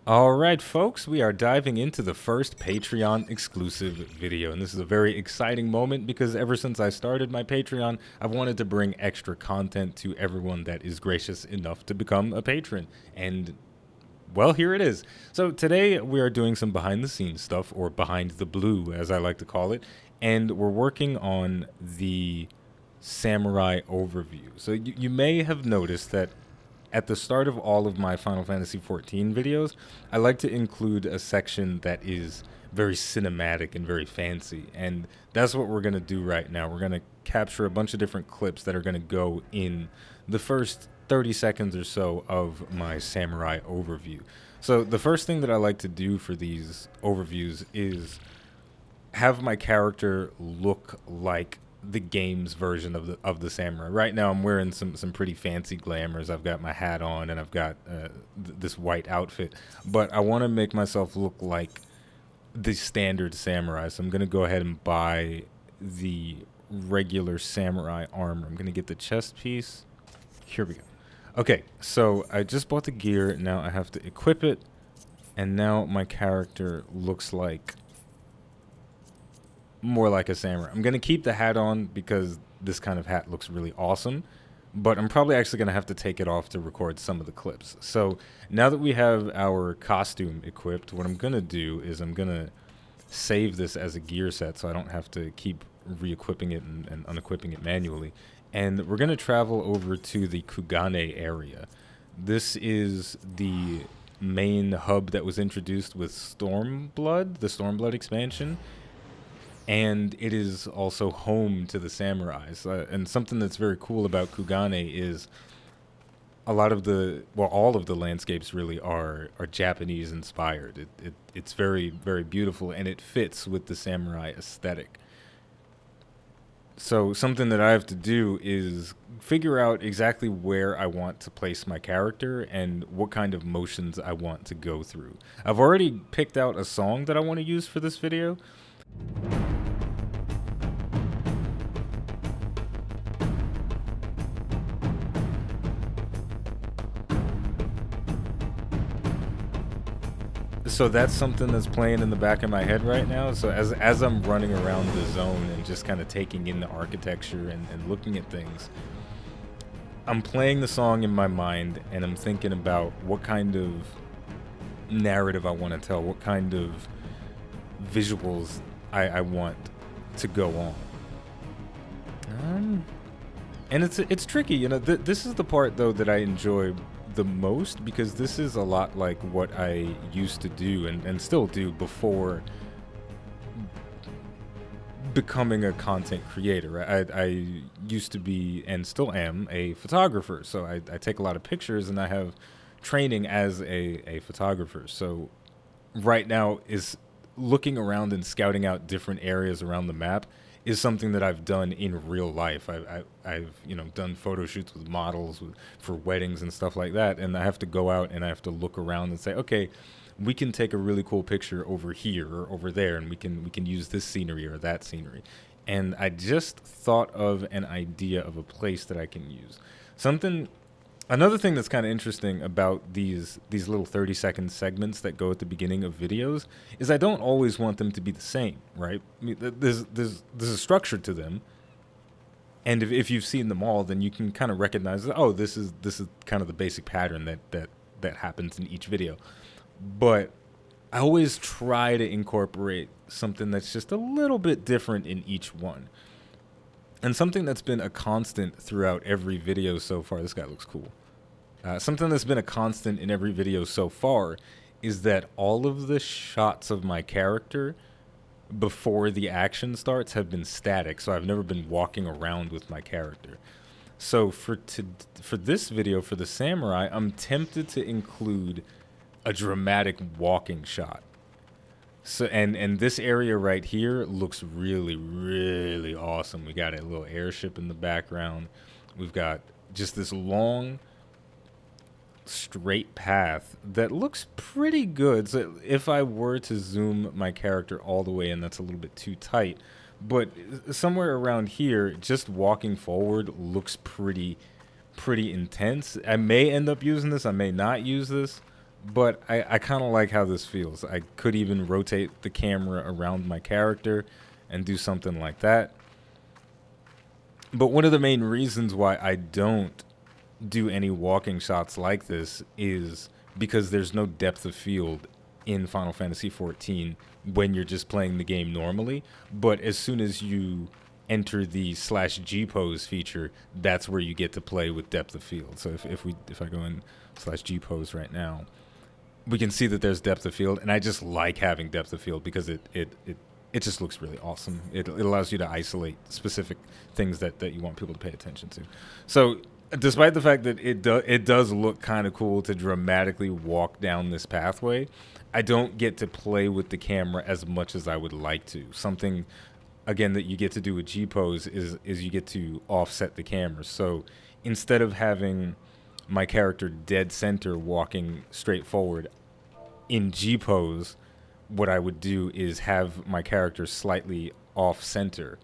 All right, folks, we are diving into the first Patreon exclusive video. And this is a very exciting moment because ever since I started my Patreon, I've wanted to bring extra content to everyone that is gracious enough to become a patron. And well, here it is. So today we are doing some behind the scenes stuff, or behind the blue, as I like to call it. And we're working on the samurai overview. So you may have noticed that at the start of all of my Final Fantasy XIV videos, I like to include a section that is very cinematic and very fancy. And that's what we're going to do right now. We're going to capture a bunch of different clips that are going to go in the first 30 seconds or so of my samurai overview. So the first thing that I like to do for these overviews is have my character look like the game's version of the samurai. Right now, I'm wearing some pretty fancy glamours. I've got my hat on and I've got this white outfit, but I want to make myself look like the standard samurai. So I'm gonna go ahead and buy the regular samurai armor. I'm gonna get the chest piece. Here we go. Okay, so I just bought the gear. Now I have to equip it, and now my character looks like more like a samurai. I'm going to keep the hat on because this kind of hat looks really awesome, but I'm probably actually going to have to take it off to record some of the clips. So now that we have our costume equipped, what I'm going to do is I'm going to save this as a gear set so I don't have to keep re-equipping it and unequipping it manually. And we're going to travel over to the Kugane area. This is the main hub that was introduced with Stormblood, the Stormblood expansion. And it is also home to the samurais. And something that's very cool about Kugane is all of the landscapes really are Japanese inspired. It's very, very beautiful, and it fits with the samurai aesthetic. So something that I have to do is figure out exactly where I want to place my character and what kind of motions I want to go through. I've already picked out a song that I want to use for this video. So that's something that's playing in the back of my head right now. So as I'm running around the zone and just kind of taking in the architecture and looking at things, I'm playing the song in my mind and I'm thinking about what kind of narrative I want to tell, what kind of visuals I want to go on. And it's tricky, you know. This is the part though that I enjoy the most, because this is a lot like what I used to do and still do before becoming a content creator. I used to be, and still am, a photographer. So I take a lot of pictures and I have training as a photographer. So right now is looking around and scouting out different areas around the map is something that I've done in real life. I've done photo shoots with models for weddings and stuff like that, and I have to go out and I have to look around and say, okay, we can take a really cool picture over here or over there, and we can use this scenery or that scenery. And I just thought of an idea of a place that I can use. Another thing that's kind of interesting about these little 30-second segments that go at the beginning of videos is I don't always want them to be the same, right? I mean, there's a structure to them, and if you've seen them all, then you can kind of recognize that, oh, this is kind of the basic pattern that happens in each video. But I always try to incorporate something that's just a little bit different in each one. And something that's been a constant throughout every video so far, this guy looks cool. Something that's been a constant in every video so far is that all of the shots of my character before the action starts have been static. So I've never been walking around with my character. So for this video, for the samurai, I'm tempted to include a dramatic walking shot. So and this area right here looks really, really awesome. We got a little airship in the background. We've got just this long, straight path that looks pretty good. So if I were to zoom my character all the way in, that's a little bit too tight. But somewhere around here, just walking forward looks pretty intense. I may end up using this. I may not use this. but I kind of like how this feels. I could even rotate the camera around my character and do something like that. But one of the main reasons why I don't do any walking shots like this is because there's no depth of field in Final Fantasy XIV when you're just playing the game normally. But as soon as you enter the /G pose feature, that's where you get to play with depth of field. So if I go in /G pose right now, we can see that there's depth of field, and I just like having depth of field because it just looks really awesome. It allows you to isolate specific things that you want people to pay attention to. So despite the fact that it does look kind of cool to dramatically walk down this pathway, I don't get to play with the camera as much as I would like to. Something, again, that you get to do with G-Pose is you get to offset the camera. So instead of having my character dead center walking straight forward in G-Pose, what I would do is have my character slightly off center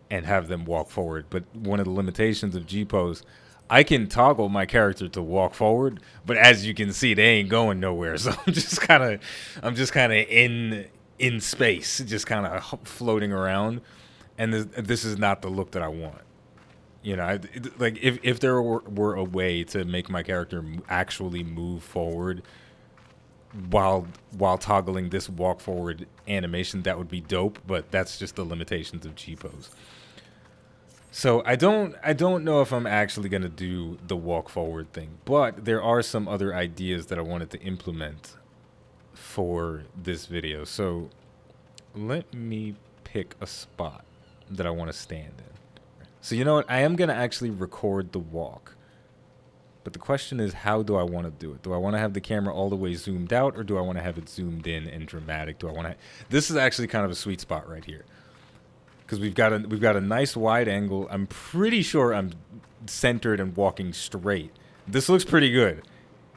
and have them walk forward. But one of the limitations of G-Pose, I can toggle my character to walk forward, but as you can see, they ain't going nowhere. So I'm just kind of in space, just kind of floating around, and this is not the look that I want. You know, like if there were a way to make my character actually move forward while toggling this walk forward animation, that would be dope. But that's just the limitations of G-Pose. So I don't know if I'm actually gonna do the walk forward thing, but there are some other ideas that I wanted to implement for this video. So let me pick a spot that I want to stand in. So you know what? I am gonna actually record the walk. But the question is, how do I want to do it? Do I want to have the camera all the way zoomed out, or do I want to have it zoomed in and dramatic? Do I want to? This is actually kind of a sweet spot right here, because we've got a nice wide angle. I'm pretty sure I'm centered and walking straight. This looks pretty good,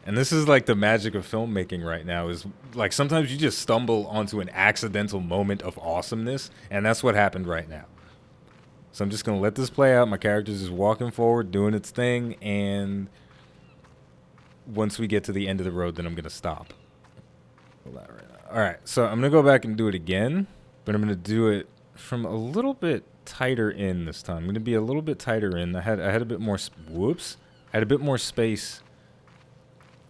and this is like the magic of filmmaking right now. Is like sometimes you just stumble onto an accidental moment of awesomeness, and that's what happened right now. So I'm just gonna let this play out. My character's just walking forward, doing its thing, and once we get to the end of the road, then I'm gonna stop. All right, so I'm gonna go back and do it again, but I'm gonna do it from a little bit tighter in this time. I'm gonna be a little bit tighter in. I had a bit more. Whoops! I had a bit more space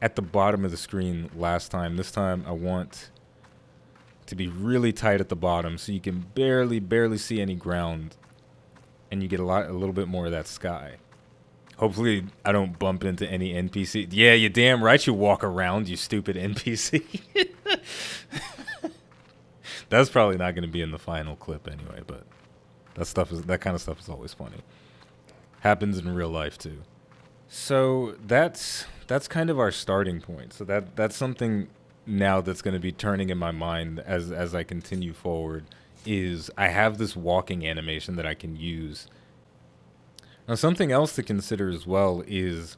at the bottom of the screen last time. This time I want to be really tight at the bottom, so you can barely see any ground, and you get a little bit more of that sky. Hopefully I don't bump into any NPC. Yeah, you damn right you walk around, you stupid NPC. That's probably not going to be in the final clip anyway, but that kind of stuff is always funny. Happens in real life too. So that's kind of our starting point. So that's something now that's going to be turning in my mind as I continue forward, is I have this walking animation that I can use. Now, something else to consider as well is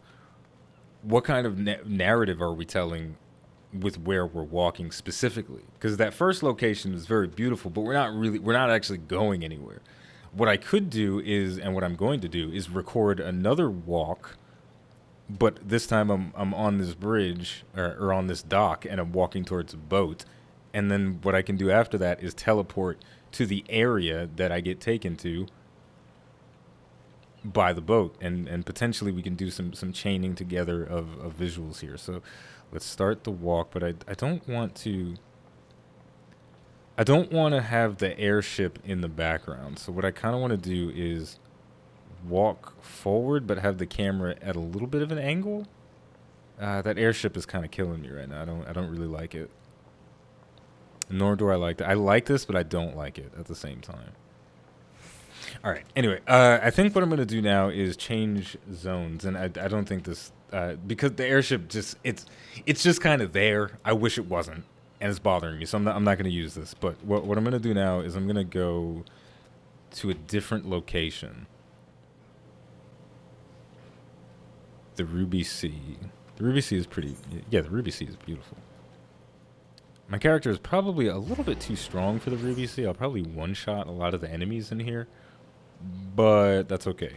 what kind of narrative are we telling with where we're walking specifically? Because that first location is very beautiful, but we're not actually going anywhere. What I could do is, and what I'm going to do, is record another walk, but this time I'm on this bridge or on this dock, and I'm walking towards a boat. And then what I can do after that is teleport to the area that I get taken to by the boat, and potentially we can do some chaining together of visuals here. So let's start the walk, but I don't want to have the airship in the background. So what I kind of want to do is walk forward but have the camera at a little bit of an angle. That airship is kind of killing me right now. I don't really like it, nor do I like that. I like this, but I don't like it at the same time. All right. Anyway, I think what I'm going to do now is change zones, and I don't think this because the airship it's just kind of there. I wish it wasn't, and it's bothering me, so I'm not going to use this. But what I'm going to do now is I'm going to go to a different location. The Ruby Sea. The Ruby Sea is pretty. Yeah, the Ruby Sea is beautiful. My character is probably a little bit too strong for the Ruby Sea. I'll probably one-shot a lot of the enemies in here, but that's okay.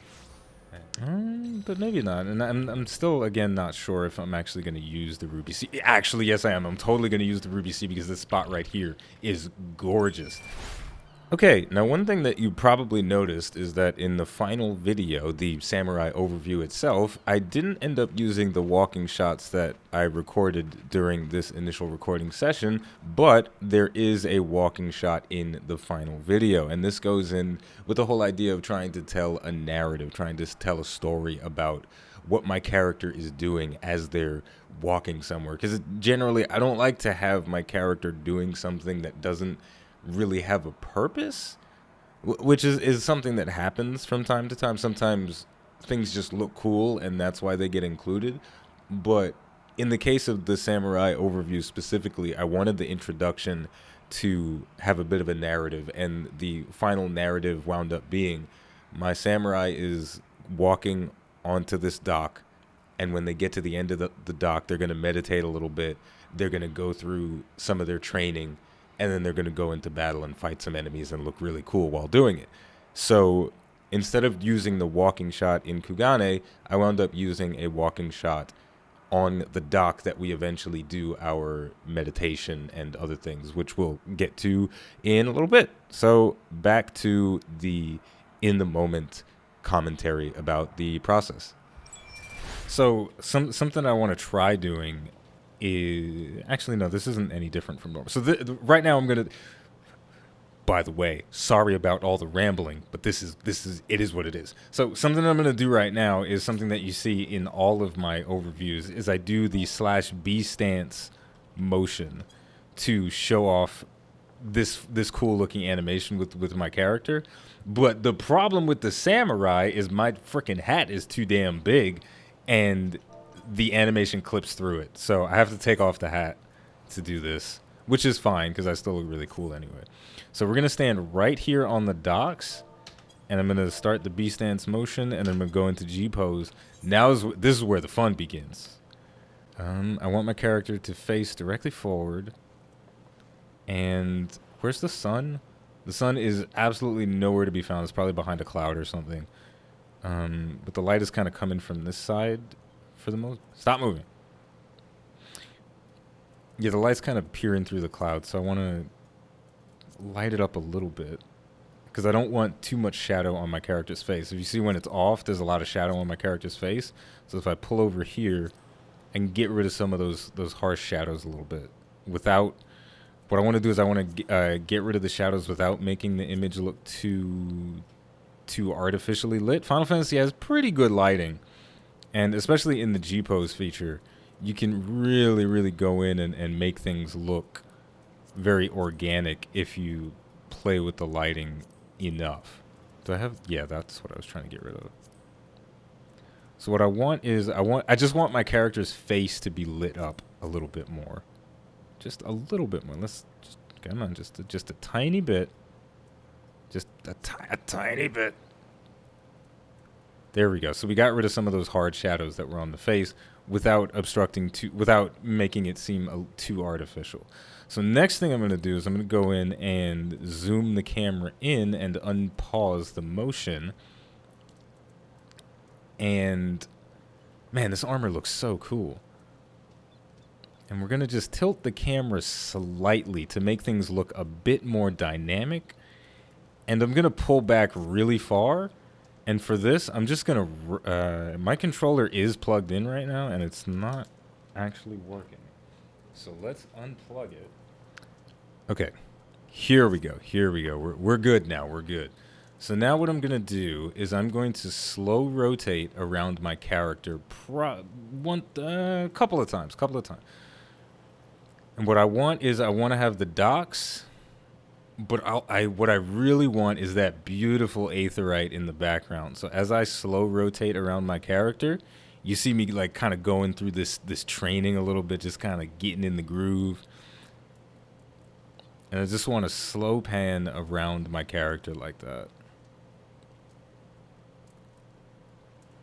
But maybe not. And I'm still, again, not sure if I'm actually going to use the Ruby C. Actually, yes, I am. I'm totally going to use the Ruby C because this spot right here is gorgeous. Okay, now one thing that you probably noticed is that in the final video, the samurai overview itself, I didn't end up using the walking shots that I recorded during this initial recording session, but there is a walking shot in the final video, and this goes in with the whole idea of trying to tell a narrative, trying to tell a story about what my character is doing as they're walking somewhere, because generally I don't like to have my character doing something that doesn't really have a purpose, which is something that happens from time to time. Sometimes things just look cool and that's why they get included. But in the case of the samurai overview specifically, I wanted the introduction to have a bit of a narrative, and the final narrative wound up being my samurai is walking onto this dock, and when they get to the end of the dock, they're going to meditate a little bit, they're going to go through some of their training, and then they're going to go into battle and fight some enemies and look really cool while doing it. So instead of using the walking shot in Kugane, I wound up using a walking shot on the dock that we eventually do our meditation and other things, which we'll get to in a little bit. So back to the in the moment commentary about the process. So something I want to try doing is, actually, no, this isn't any different from normal. So right now I'm gonna, by the way, sorry about all the rambling, but this is it is what it is. So something I'm gonna do right now is something that you see in all of my overviews, is I do the /B stance motion to show off this cool looking animation with my character. But the problem with the samurai is my freaking hat is too damn big, and the animation clips through it. So I have to take off the hat to do this, which is fine because I still look really cool anyway. So we're going to stand right here on the docks, and I'm going to start the B stance motion, and I'm going to go into G pose. Now this is where the fun begins. I want my character to face directly forward. And where's the sun? The sun is absolutely nowhere to be found. It's probably behind a cloud or something. But the light is kind of coming from this side for the most. Stop moving. Yeah, the light's kind of peering through the clouds, so I want to light it up a little bit because I don't want too much shadow on my character's face. If you see when it's off, there's a lot of shadow on my character's face. So if I pull over here and get rid of some of those harsh shadows a little bit, without, what I want to do is I want to get rid of the shadows without making the image look too artificially lit. Final Fantasy has pretty good lighting, and especially in the G pose feature, you can really, really go in and make things look very organic if you play with the lighting enough. Do I have? Yeah, that's what I was trying to get rid of. So what I want is I just want my character's face to be lit up a little bit more, just a little bit more. Let's just, come on, just a tiny bit, just a tiny bit. There we go. So we got rid of some of those hard shadows that were on the face without without making it seem too artificial. So next thing I'm going to do is I'm going to go in and zoom the camera in and unpause the motion. And man, this armor looks so cool. And we're going to just tilt the camera slightly to make things look a bit more dynamic. And I'm going to pull back really far. And for this, I'm just going to... my controller is plugged in right now, and it's not actually working. So let's unplug it. Okay. Here we go. Here we go. We're good now. We're good. So now what I'm going to do is I'm going to slow rotate around my character a couple of times. And what I want is I want to have the docks... But what I really want is that beautiful aetheryte in the background. So as I slow rotate around my character, you see me like kind of going through this training a little bit, just kind of getting in the groove. And I just want to slow pan around my character like that.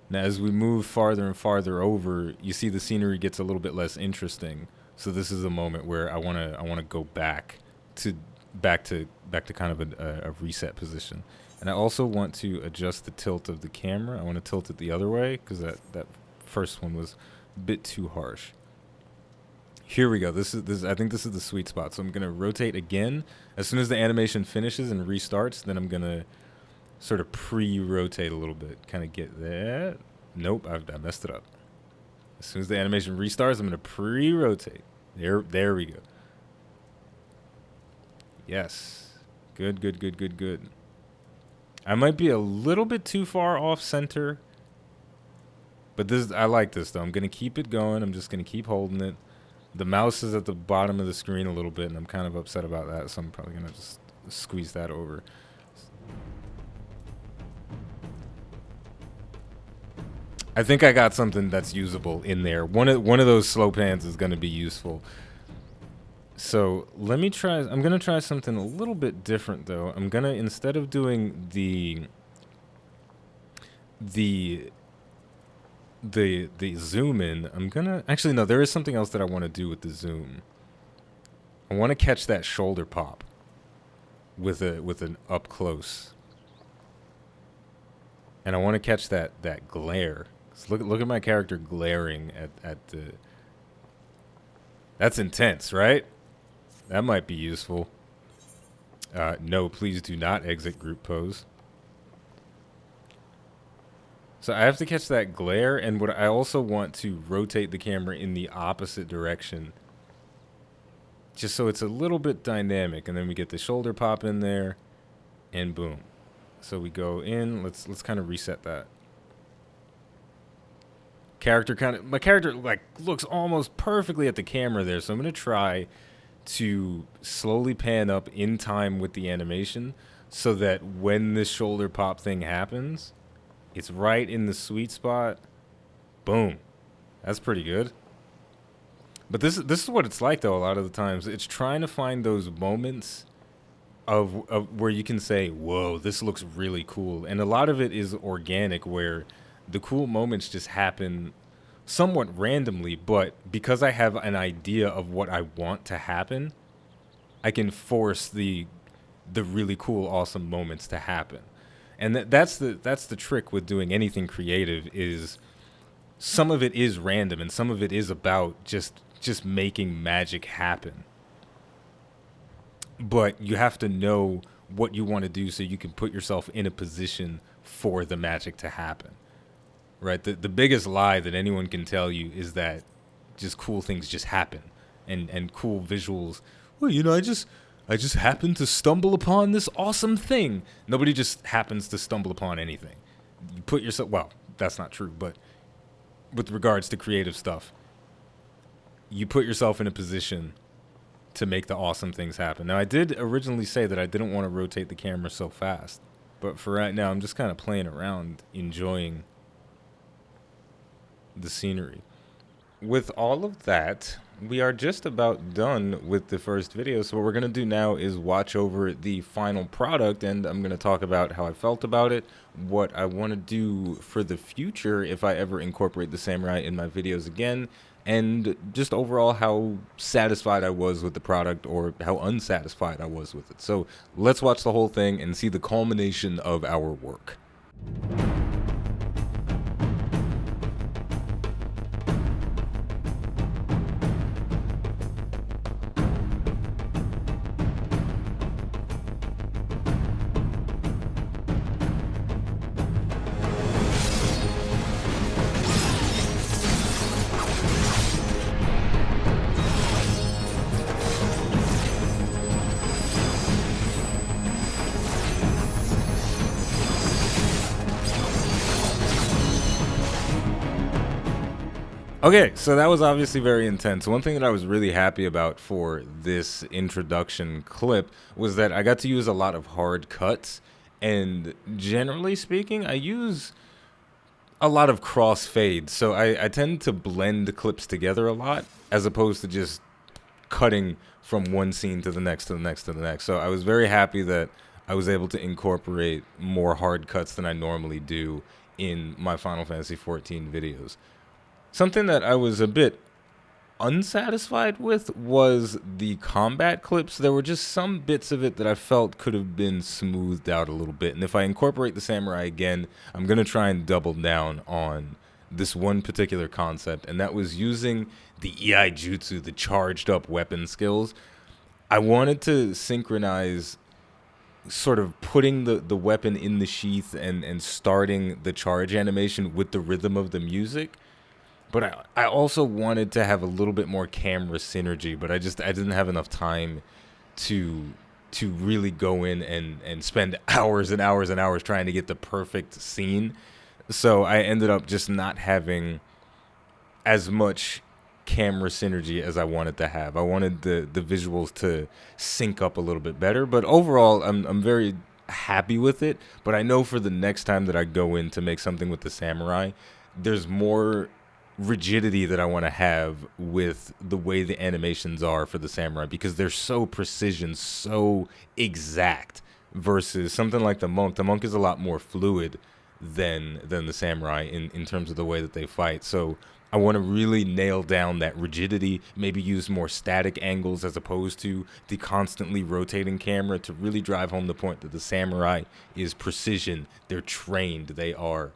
Now as we move farther and farther over, you see the scenery gets a little bit less interesting. So this is a moment where I want to go back to kind of a reset position. And I also want to adjust the tilt of the camera. I want to tilt it the other way because that first one was a bit too harsh. Here we go. This is I think this is the sweet spot. So I'm going to rotate again. As soon as the animation finishes and restarts, then I'm going to sort of pre-rotate a little bit. Kind of get that. Nope, I messed it up. As soon as the animation restarts, I'm going to pre-rotate. There we go. Yes. Good, good, good, good, good. I might be a little bit too far off center, but I like this though. I'm going to keep it going. I'm just going to keep holding it. The mouse is at the bottom of the screen a little bit, and I'm kind of upset about that, so I'm probably going to just squeeze that over. I think I got something that's usable in there. One of those slow pans is going to be useful. So let me try. I'm going to try something a little bit different, though. I'm going to, instead of doing the zoom in, I'm going to, actually, no, there is something else that I want to do with the zoom. I want to catch that shoulder pop with an up close. And I want to catch that glare. So look at my character glaring at the... That's intense, right? That might be useful. No, please do not exit group pose. So I have to catch that glare, and what I also want to rotate the camera in the opposite direction, just so it's a little bit dynamic, and then we get the shoulder pop in there, and boom. So we go in. Let's kind of reset that. My character like looks almost perfectly at the camera there, so I'm gonna try to slowly pan up in time with the animation, so that when this shoulder pop thing happens, it's right in the sweet spot. Boom. That's pretty good. But this is what it's like though. A lot of the times, it's trying to find those moments of where you can say, whoa, this looks really cool. And a lot of it is organic, where the cool moments just happen somewhat randomly, but because I have an idea of what I want to happen, I can force the really cool, awesome moments to happen. And that's the trick with doing anything creative, is some of it is random and some of it is about just making magic happen. But you have to know what you want to do so you can put yourself in a position for the magic to happen, right? The biggest lie that anyone can tell you is that just cool things just happen, and cool visuals. Well, you know, I just happened to stumble upon this awesome thing. Nobody just happens to stumble upon anything. You put yourself, well, that's not true, but with regards to creative stuff, you put yourself in a position to make the awesome things happen. Now, I did originally say that I didn't want to rotate the camera so fast, but for right now, I'm just kind of playing around, enjoying the scenery. With all of that, we are just about done with the first video. So what we're going to do now is watch over the final product, and I'm going to talk about how I felt about it, what I want to do for the future if I ever incorporate the samurai in my videos again, and just overall how satisfied I was with the product or how unsatisfied I was with it. So let's watch the whole thing and see the culmination of our work. Okay, so that was obviously very intense. One thing that I was really happy about for this introduction clip was that I got to use a lot of hard cuts, and generally speaking, I use a lot of crossfade. So I tend to blend the clips together a lot, as opposed to just cutting from one scene to the next, to the next, to the next. So I was very happy that I was able to incorporate more hard cuts than I normally do in my Final Fantasy XIV videos. Something that I was a bit unsatisfied with was the combat clips. There were just some bits of it that I felt could have been smoothed out a little bit. And if I incorporate the samurai again, I'm going to try and double down on this one particular concept, and that was using the Ei Jutsu, the charged up weapon skills. I wanted to synchronize sort of putting the weapon in the sheath and starting the charge animation with the rhythm of the music. But I also wanted to have a little bit more camera synergy, but I didn't have enough time to really go in and spend hours and hours and hours trying to get the perfect scene. So I ended up just not having as much camera synergy as I wanted to have. I wanted the visuals to sync up a little bit better, but overall I'm very happy with it. But I know for the next time that I go in to make something with the samurai, there's more rigidity that I want to have with the way the animations are for the samurai, because they're so precision, so exact, versus something like the monk. The monk is a lot more fluid than the samurai in terms of the way that they fight. So I want to really nail down that rigidity, maybe use more static angles as opposed to the constantly rotating camera to really drive home the point that the samurai is precision. They're trained. They are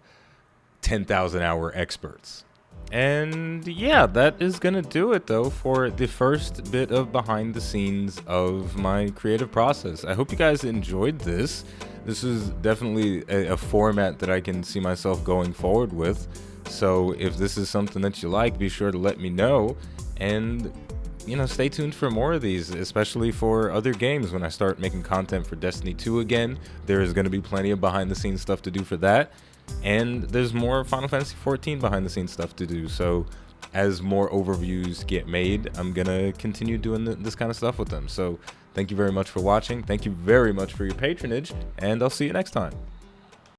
10,000 hour experts. And yeah, that is gonna do it though for the first bit of behind the scenes of my creative process. I hope you guys enjoyed this. This is definitely a format that I can see myself going forward with. So if this is something that you like, be sure to let me know, and stay tuned for more of these, especially for other games. When I start making content for Destiny 2 again, there is going to be plenty of behind the scenes stuff to do for that. And there's more Final Fantasy 14 behind the scenes stuff to do. So as more overviews get made, I'm going to continue doing this kind of stuff with them. So thank you very much for watching. Thank you very much for your patronage, and I'll see you next time.